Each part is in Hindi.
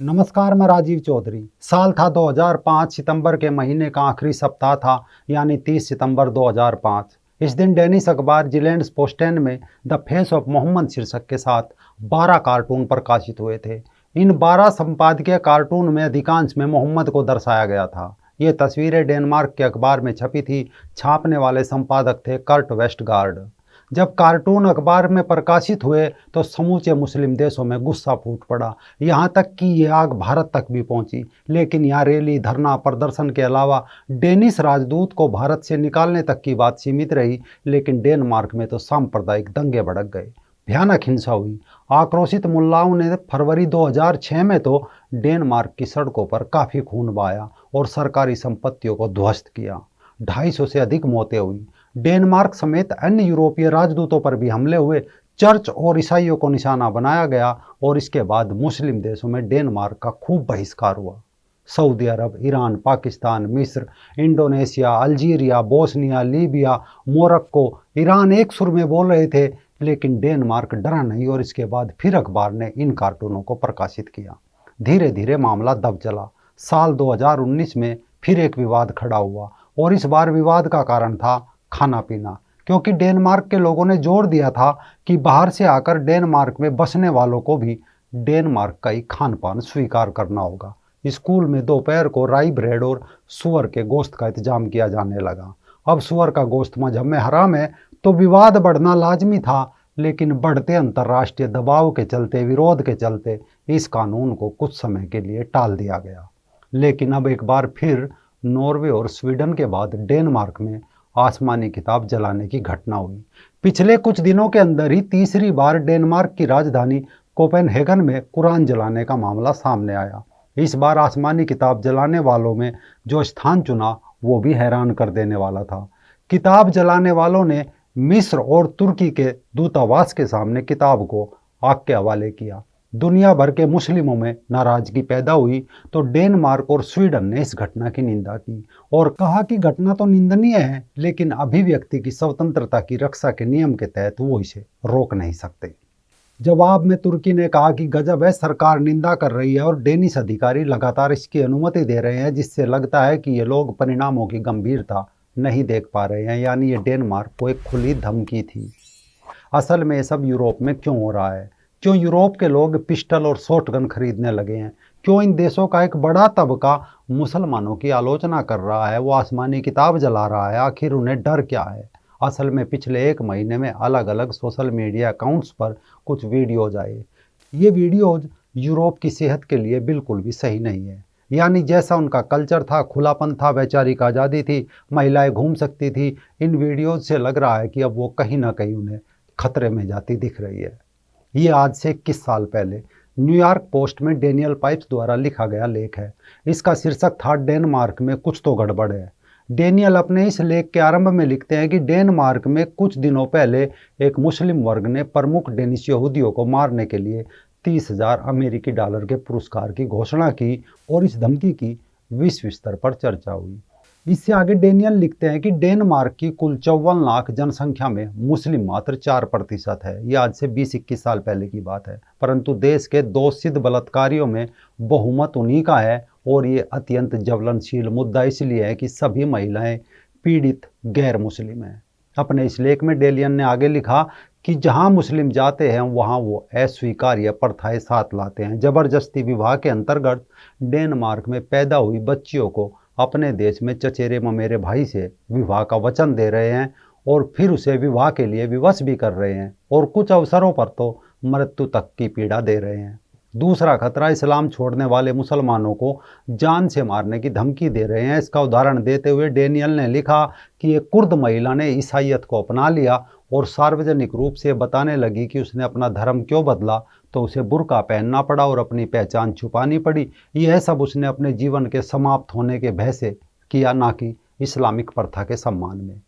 नमस्कार, मैं राजीव चौधरी। साल था 2005, सितंबर के महीने का आखिरी सप्ताह था, यानी 30 सितंबर 2005। इस दिन डेनिश अखबार जिलेंड्स पोस्टेन में द फेस ऑफ मोहम्मद शीर्षक के साथ 12 कार्टून प्रकाशित हुए थे। इन 12 संपादकीय कार्टून में अधिकांश में मोहम्मद को दर्शाया गया था। ये तस्वीरें डेनमार्क के अखबार में छपी थी। छापने वाले संपादक थे कर्ट वेस्टगार्ड। जब कार्टून अखबार में प्रकाशित हुए तो समूचे मुस्लिम देशों में गुस्सा फूट पड़ा। यहाँ तक कि ये आग भारत तक भी पहुंची। लेकिन यहाँ रैली, धरना, प्रदर्शन के अलावा डेनिश राजदूत को भारत से निकालने तक की बात सीमित रही। लेकिन डेनमार्क में तो सांप्रदायिक दंगे भड़क गए, भयानक हिंसा हुई। आक्रोशित मुल्लाओं ने फरवरी 2006 में तो डेनमार्क की सड़कों पर काफ़ी खून बहाया और सरकारी संपत्तियों को ध्वस्त किया। 250 से अधिक मौतें हुई। डेनमार्क समेत अन्य यूरोपीय राजदूतों पर भी हमले हुए। चर्च और ईसाइयों को निशाना बनाया गया और इसके बाद मुस्लिम देशों में डेनमार्क का खूब बहिष्कार हुआ। सऊदी अरब, ईरान, पाकिस्तान, मिस्र, Indonesia, Algeria, Bosnia, Libya, Morocco, Iran एक सुर में बोल रहे थे। लेकिन डेनमार्क डरा नहीं और इसके बाद फिर अखबार ने इन कार्टूनों को प्रकाशित किया। धीरे धीरे मामला दब चला। साल 2019 में फिर एक विवाद खड़ा हुआ और इस बार विवाद का कारण था खाना पीना, क्योंकि डेनमार्क के लोगों ने जोर दिया था कि बाहर से आकर डेनमार्क में बसने वालों को भी डेनमार्क का ही खान पान स्वीकार करना होगा। स्कूल में दोपहर को राई ब्रेड और सुअर के गोश्त का इंतजाम किया जाने लगा। अब सुअर का गोश्त मजहब में हराम है तो विवाद बढ़ना लाजमी था। लेकिन बढ़ते अंतर्राष्ट्रीय दबाव के चलते, विरोध के चलते इस कानून को कुछ समय के लिए टाल दिया गया। लेकिन अब एक बार फिर नॉर्वे और स्वीडन के बाद डेनमार्क में आसमानी किताब जलाने की घटना हुई। पिछले कुछ दिनों के अंदर ही तीसरी बार डेनमार्क की राजधानी कोपेनहेगन में कुरान जलाने का मामला सामने आया। इस बार आसमानी किताब जलाने वालों में जो स्थान चुना वो भी हैरान कर देने वाला था। किताब जलाने वालों ने मिस्र और तुर्की के दूतावास के सामने किताब को आग के हवाले किया। दुनिया भर के मुस्लिमों में नाराजगी पैदा हुई तो डेनमार्क और स्वीडन ने इस घटना की निंदा की और कहा कि घटना तो निंदनीय है, लेकिन अभिव्यक्ति की स्वतंत्रता की रक्षा के नियम के तहत वो इसे रोक नहीं सकते। जवाब में तुर्की ने कहा कि गजब है, सरकार निंदा कर रही है और डेनिश अधिकारी लगातार इसकी अनुमति दे रहे हैं, जिससे लगता है कि ये लोग परिणामों की गंभीरता नहीं देख पा रहे हैं। यानी ये डेनमार्क को एक खुली धमकी थी। असल में ये सब यूरोप में क्यों हो रहा है? क्यों यूरोप के लोग पिस्टल और शॉटगन खरीदने लगे हैं? क्यों इन देशों का एक बड़ा तबका मुसलमानों की आलोचना कर रहा है, वो आसमानी किताब जला रहा है? आखिर उन्हें डर क्या है? असल में पिछले एक महीने में अलग अलग सोशल मीडिया अकाउंट्स पर कुछ वीडियोज आए। ये वीडियोज यूरोप की सेहत के लिए बिल्कुल भी सही नहीं है। यानी जैसा उनका कल्चर था, खुलापन था, वैचारिक आज़ादी थी, महिलाएं घूम सकती थी, इन वीडियोज से लग रहा है कि अब वो कहीं ना कहीं उन्हें खतरे में जाती दिख रही है। ये आज से 21 साल पहले न्यूयॉर्क पोस्ट में डेनियल पाइप्स द्वारा लिखा गया लेख है। इसका शीर्षक था डेनमार्क में कुछ तो गड़बड़ है। डेनियल अपने इस लेख के आरंभ में लिखते हैं कि डेनमार्क में कुछ दिनों पहले एक मुस्लिम वर्ग ने प्रमुख डेनिश यहूदियों को मारने के लिए 30,000 अमेरिकी डॉलर के पुरस्कार की घोषणा की और इस धमकी की विश्व स्तर पर चर्चा हुई। इससे आगे डेनियल लिखते हैं कि डेनमार्क की कुल 54 लाख जनसंख्या में मुस्लिम मात्र 4% है। यह आज से 20-21 साल पहले की बात है, परंतु देश के 2 सिद्ध बलात्कारियों में बहुमत उन्हीं का है। और ये अत्यंत ज्वलनशील मुद्दा इसलिए है कि सभी महिलाएं पीड़ित गैर मुस्लिम हैं। अपने इस लेख में डेनियल ने आगे लिखा कि जहां मुस्लिम जाते हैं वहां वो अस्वीकार्य प्रथाएं साथ लाते हैं। जबरदस्ती विवाह के अंतर्गत डेनमार्क में पैदा हुई बच्चियों को अपने देश में चचेरे ममेरे भाई से विवाह का वचन दे रहे हैं और फिर उसे विवाह के लिए विवश भी कर रहे हैं और कुछ अवसरों पर तो मृत्यु तक की पीड़ा दे रहे हैं। दूसरा खतरा, इस्लाम छोड़ने वाले मुसलमानों को जान से मारने की धमकी दे रहे हैं। इसका उदाहरण देते हुए डेनियल ने लिखा कि एक कुर्द महिला ने ईसाईयत को अपना लिया और सार्वजनिक रूप से बताने लगी कि उसने अपना धर्म क्यों बदला, तो उसे बुर्का पहनना पड़ा और अपनी पहचान छुपानी पड़ी। यह सब उसने अपने जीवन के समाप्त होने के भय से किया, ना कि इस्लामिक प्रथा के सम्मान में।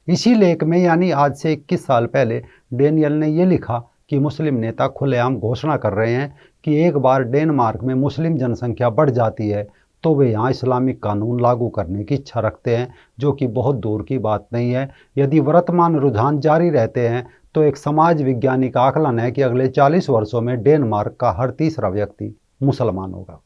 इसी लेख में यानी आज से 21 साल पहले डेनियल ने यह लिखा कि मुस्लिम नेता खुलेआम घोषणा कर रहे हैं कि एक बार डेनमार्क में मुस्लिम जनसंख्या बढ़ जाती है तो वे यहाँ इस्लामिक कानून लागू करने की इच्छा रखते हैं, जो कि बहुत दूर की बात नहीं है। यदि वर्तमान रुझान जारी रहते हैं तो एक समाज विज्ञानी का आकलन है कि अगले 40 वर्षों में डेनमार्क का हर तीसरा व्यक्ति मुसलमान होगा।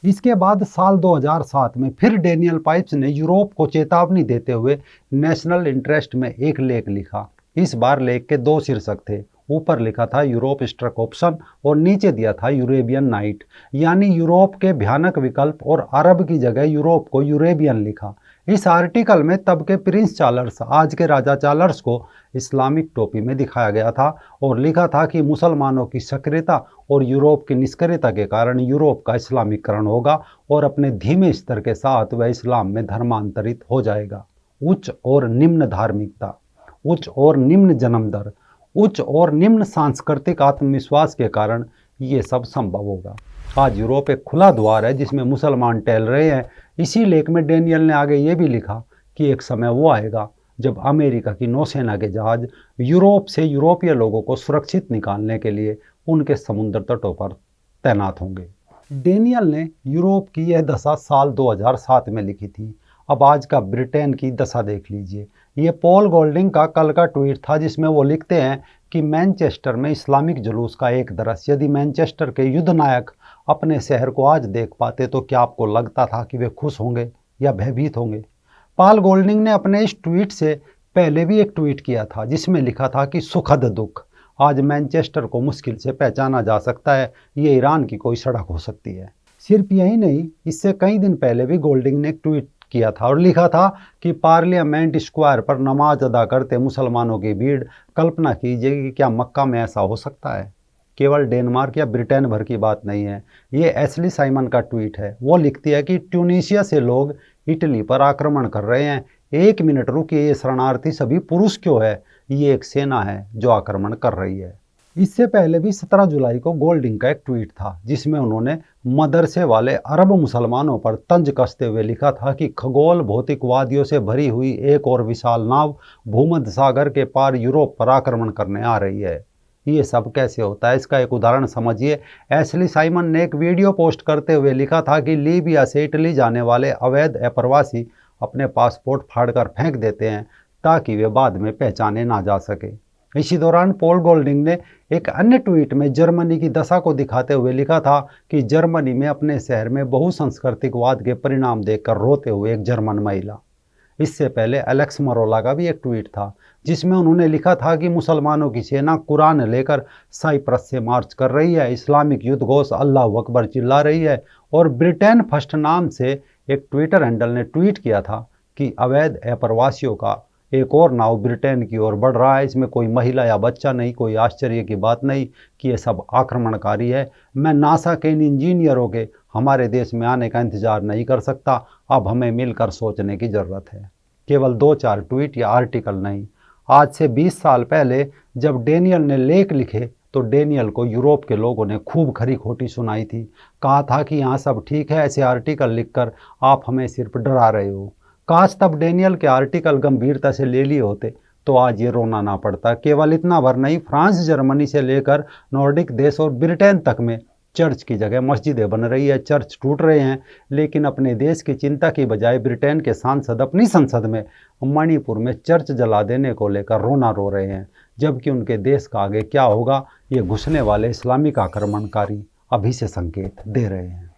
इसके बाद साल 2007 में फिर डेनियल पाइप्स ने यूरोप को चेतावनी देते हुए नेशनल इंटरेस्ट में एक लेख लिखा। इस बार लेख के 2 शीर्षक थे। ऊपर लिखा था यूरोप स्ट्रक ऑप्शन और नीचे दिया था यूरेबियन नाइट, यानी यूरोप के भयानक विकल्प, और अरब की जगह यूरोप को यूरेबियन लिखा। इस आर्टिकल में तब के प्रिंस चार्ल्स, आज के राजा चार्ल्स को इस्लामिक टोपी में दिखाया गया था और लिखा था कि मुसलमानों की सक्रियता और यूरोप की निष्क्रियता के कारण यूरोप का इस्लामीकरण होगा और अपने धीमे स्तर के साथ वह इस्लाम में धर्मांतरित हो जाएगा। उच्च और निम्न धार्मिकता, उच्च और निम्न जन्म दर, उच्च और निम्न सांस्कृतिक आत्मविश्वास के कारण ये सब संभव होगा। आज यूरोप एक खुला द्वार है जिसमें मुसलमान टहल रहे हैं। इसी लेख में डेनियल ने आगे ये भी लिखा कि एक समय वो आएगा जब अमेरिका की नौसेना के जहाज यूरोप से यूरोपीय लोगों को सुरक्षित निकालने के लिए उनके समुद्र तटों पर तैनात होंगे। डेनियल ने यूरोप की यह दशा साल 2007 में लिखी थी। अब आज का ब्रिटेन की दशा देख लीजिए। ये पॉल गोल्डिंग का कल का ट्वीट था जिसमें वो लिखते हैं कि मैनचेस्टर में इस्लामिक जुलूस का एक दृश्य। यदि मैनचेस्टर के युद्ध नायक अपने शहर को आज देख पाते तो क्या आपको लगता था कि वे खुश होंगे या भयभीत होंगे? पॉल गोल्डिंग ने अपने इस ट्वीट से पहले भी एक ट्वीट किया था जिसमें लिखा था कि सुखद दुख, आज मैनचेस्टर को मुश्किल से पहचाना जा सकता है, ये ईरान की कोई सड़क हो सकती है। सिर्फ यही नहीं, इससे कई दिन पहले भी गोल्डिंग ने एक ट्वीट किया था और लिखा था कि पार्लियामेंट स्क्वायर पर नमाज अदा करते मुसलमानों की भीड़, कल्पना कीजिए कि क्या मक्का में ऐसा हो सकता है। केवल डेनमार्क या ब्रिटेन भर की बात नहीं है, ये एशली साइमन का ट्वीट है। वो लिखती है कि ट्यूनीशिया से लोग इटली पर आक्रमण कर रहे हैं, 1 मिनट रुकिए, ये शरणार्थी सभी पुरुष क्यों है? ये एक सेना है जो आक्रमण कर रही है। इससे पहले भी 17 जुलाई को गोल्डिंग का एक ट्वीट था जिसमें उन्होंने मदरसे वाले अरब मुसलमानों पर तंज कसते हुए लिखा था कि खगोल भौतिकवादियों से भरी हुई एक और विशाल नाव भूमध्य सागर के पार यूरोप पर आक्रमण करने आ रही है। ये सब कैसे होता है, इसका एक उदाहरण समझिए। एशली साइमन ने एक वीडियो पोस्ट करते हुए लिखा था कि लीबिया से इटली जाने वाले अवैध अप्रवासी अपने पासपोर्ट फाड़कर फेंक देते हैं ताकि वे बाद में पहचाने ना जा सके। इसी दौरान पॉल गोल्डिंग ने एक अन्य ट्वीट में जर्मनी की दशा को दिखाते हुए लिखा था कि जर्मनी में अपने शहर में बहुसंस्कृतिकवाद के परिणाम देखकर रोते हुए एक जर्मन महिला। इससे पहले एलेक्स मरोला का भी एक ट्वीट था जिसमें उन्होंने लिखा था कि मुसलमानों की सेना कुरान लेकर साइप्रस से मार्च कर रही है, इस्लामिक युद्ध घोष अल्लाह अकबर चिल्ला रही है। और ब्रिटेन फर्स्ट नाम से एक ट्विटर हैंडल ने ट्वीट किया था कि अवैध अप्रवासियों का एक और नाव ब्रिटेन की ओर बढ़ रहा है, इसमें कोई महिला या बच्चा नहीं, कोई आश्चर्य की बात नहीं कि ये सब आक्रमणकारी है। मैं नासा के इन इंजीनियरों के हमारे देश में आने का इंतजार नहीं कर सकता, अब हमें मिलकर सोचने की ज़रूरत है। केवल 2-4 ट्वीट या आर्टिकल नहीं, आज से 20 साल पहले जब डेनियल ने लेख लिखे तो डेनियल को यूरोप के लोगों ने खूब खरी खोटी सुनाई थी। कहा था कि यहाँ सब ठीक है, ऐसे आर्टिकल लिखकर आप हमें सिर्फ डरा रहे हो। काश तब डेनियल के आर्टिकल गंभीरता से ले लिए होते तो आज ये रोना ना पड़ता। केवल इतना भर नहीं, फ्रांस, जर्मनी से लेकर नॉर्डिक देश और ब्रिटेन तक में चर्च की जगह मस्जिदें बन रही है, चर्च टूट रहे हैं। लेकिन अपने देश की चिंता की बजाय ब्रिटेन के सांसद अपनी संसद में मणिपुर में चर्च जला देने को लेकर रोना रो रहे हैं, जबकि उनके देश का आगे क्या होगा ये घुसने वाले इस्लामिक आक्रमणकारी अभी से संकेत दे रहे हैं।